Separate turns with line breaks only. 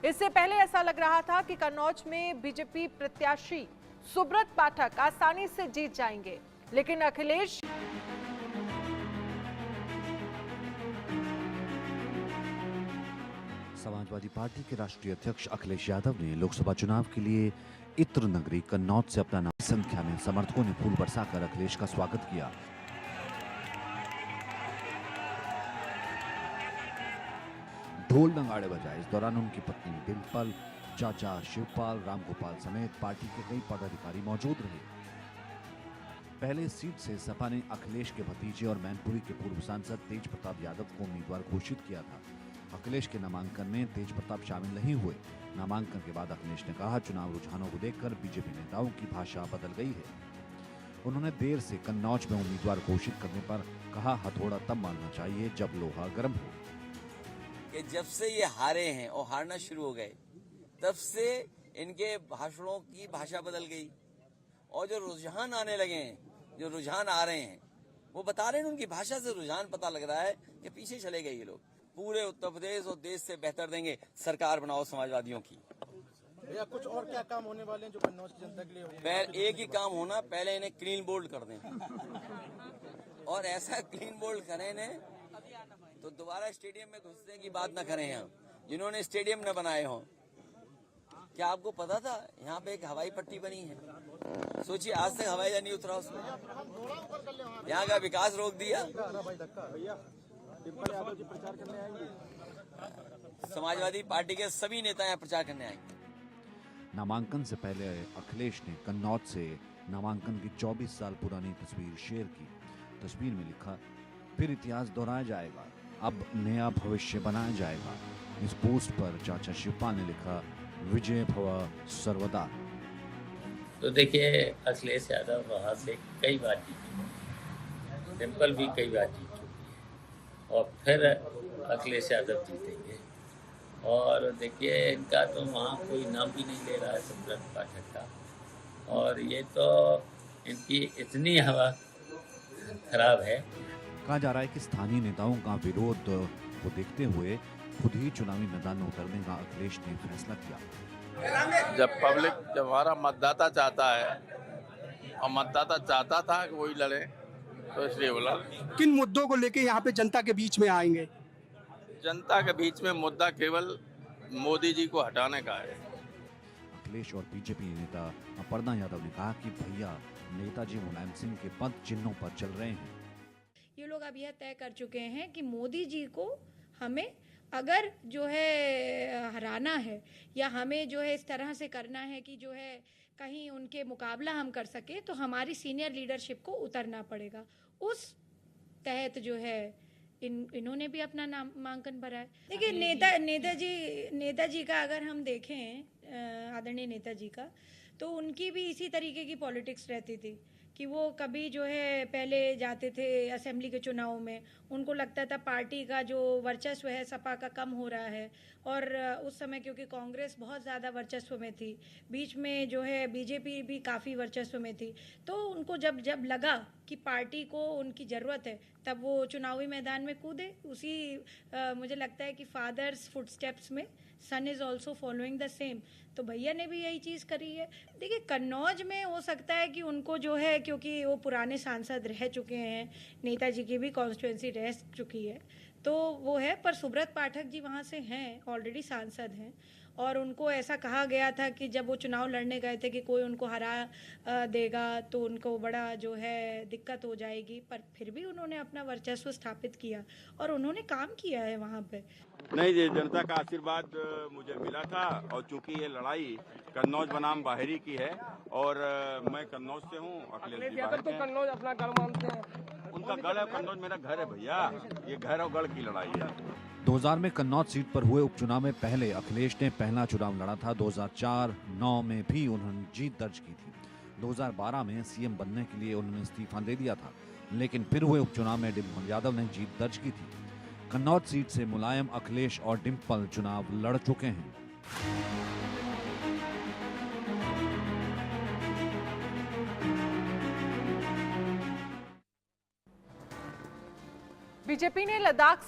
इससे पहले ऐसा लग रहा था कि कन्नौज में बीजेपी प्रत्याशी सुब्रत पाठक आसानी से जीत जाएंगे, लेकिन अखिलेश
समाजवादी पार्टी के राष्ट्रीय अध्यक्ष अखिलेश यादव ने लोकसभा चुनाव के लिए इत्र नगरी कन्नौज से अपना नाम संख्या में समर्थकों ने फूल बरसाकर अखिलेश का स्वागत किया। ढोल नगाड़े बजाए। इस दौरान उनकी पत्नी डिम्पल, चाचा शिवपाल, रामगोपाल समेत पार्टी के कई पदाधिकारी मौजूद रहे। पहले इस सीट से सपा ने अखिलेश के भतीजे और मैनपुरी के पूर्व सांसद तेज प्रताप यादव को उम्मीदवार घोषित किया था। अखिलेश के नामांकन में तेज प्रताप शामिल नहीं हुए। नामांकन के बाद अखिलेश ने कहा, चुनाव रुझानों को देखकर बीजेपी नेताओं की भाषा बदल गई है। उन्होंने देर से कन्नौज में उम्मीदवार घोषित करने पर कहा, हथौड़ा तब मारना चाहिए जब लोहा गर्म हो।
कि जब से ये हारे हैं और हारना शुरू हो गए, तब से इनके भाषणों की भाषा बदल गई और जो रुझान आने लगे हैं, जो रुझान आ रहे हैं, वो बता रहे हैं, उनकी भाषा से रुझान पता लग रहा है कि पीछे चले गए ये लोग। पूरे उत्तर प्रदेश और देश से बेहतर देंगे, सरकार बनाओ समाजवादियों की।
भैया कुछ और क्या काम होने वाले हैं जो कन्नौज की जनता के लिए होंगे?
एक ही काम होना, पहले इन्हें क्लीन बोल्ड कर दें और ऐसा क्लीन बोल्ड करें इन्हें तो दोबारा स्टेडियम में घुसने की बात न करें। यहाँ जिन्होंने स्टेडियम न बनाए हों, क्या आपको पता था यहाँ पे एक हवाई पट्टी बनी है? सोचिए, आज तक हवाई जहाज नहीं उतरा उसमें। यहाँ का विकास रोक दिया। समाजवादी पार्टी के सभी नेता यहाँ प्रचार करने आएंगे।
नामांकन से पहले अखिलेश ने कन्नौज से नामांकन की 24 साल पुरानी तस्वीर शेयर की। तस्वीर में लिखा, फिर इतिहास दोहराया जाएगा, अब नया भविष्य बनाया जाएगा। इस पोस्ट पर चाचा शिवपाल ने लिखा, विजय भव सर्वदा।
तो देखिए, अखिलेश यादव वहाँ से कई बार जीते, डिम्पल भी कई बार जीत चुकी है और फिर अखिलेश यादव जीतेंगे। और देखिए, इनका तो वहाँ कोई नाम भी नहीं ले रहा है सुब्रत पाठक का, और ये तो इनकी इतनी हवा खराब है।
कहा जा रहा है कि स्थानीय नेताओं का विरोध को देखते हुए खुद ही चुनावी मैदान में उतरने का अखिलेश ने फैसला किया।
जब हमारा मतदाता चाहता है और मतदाता चाहता था कि वही लड़े, तो इसलिए बोला।
किन मुद्दों को लेके यहाँ पे जनता के बीच में आएंगे?
जनता के बीच में मुद्दा केवल मोदी जी को हटाने का है।
अखिलेश और बीजेपी नेता अपर्णा यादव ने कहा कि भैया नेताजी मुलायम सिंह के पद चिन्हों पर चल रहे हैं।
ये लोग अब यह तय कर चुके हैं कि मोदी जी को हमें अगर जो है हराना है या हमें जो है इस तरह से करना है कि जो है कहीं उनके मुकाबला हम कर सके, तो हमारी सीनियर लीडरशिप को उतरना पड़ेगा। उस तहत जो है इन्होंने भी अपना नामांकन भरा है। देखिए, नेताजी का अगर हम देखें, आदरणीय नेताजी का, तो उनकी भी इसी तरीके की पॉलिटिक्स रहती थी कि वो कभी जो है पहले जाते थे असेंबली के चुनाव में, उनको लगता था पार्टी का जो वर्चस्व है सपा का कम हो रहा है, और उस समय क्योंकि कांग्रेस बहुत ज़्यादा वर्चस्व में थी, बीच में जो है बीजेपी भी काफ़ी वर्चस्व में थी, तो उनको जब लगा कि पार्टी को उनकी ज़रूरत है, तब वो चुनावी मैदान में कूदे। मुझे लगता है कि फादर्स फुटस्टेप्स में son is also following the same, तो भैया ने भी यही चीज़ करी है। देखिए, कन्नौज में हो सकता है कि उनको जो है, क्योंकि वो पुराने सांसद रह चुके हैं, नेताजी की भी कॉन्स्टिट्यूंसी रह चुकी है, तो वो है। पर सुब्रत पाठक जी वहाँ से हैं, ऑलरेडी सांसद हैं, और उनको ऐसा कहा गया था कि जब वो चुनाव लड़ने गए थे कि कोई उनको हरा देगा तो उनको बड़ा जो है दिक्कत हो जाएगी, पर फिर भी उन्होंने अपना वर्चस्व स्थापित किया और उन्होंने काम किया है वहाँ पे।
नहीं, ये जनता का आशीर्वाद मुझे मिला था, और चूंकि ये लड़ाई कन्नौज बनाम बाहरी की है और मैं कन्नौज से हूँ, अखिलेश जी बाहर
तो कन्नौज अपना गढ़ मानते हैं।
उनका गढ़ है, कन्नौज मेरा घर है भैया। ये घर और गढ़ की लड़ाई है।
2000 में कन्नौज सीट पर हुए उपचुनाव में पहले अखिलेश ने पहला चुनाव लड़ा था। 2004-9 में भी उन्होंने जीत दर्ज की थी। 2012 में सीएम बनने के लिए उन्होंने इस्तीफा दे दिया था, लेकिन फिर हुए उपचुनाव में डिम्पल यादव ने जीत दर्ज की थी। कन्नौज सीट से मुलायम, अखिलेश और डिम्पल चुनाव लड़ चुके हैं।
बीजेपी ने लद्दाख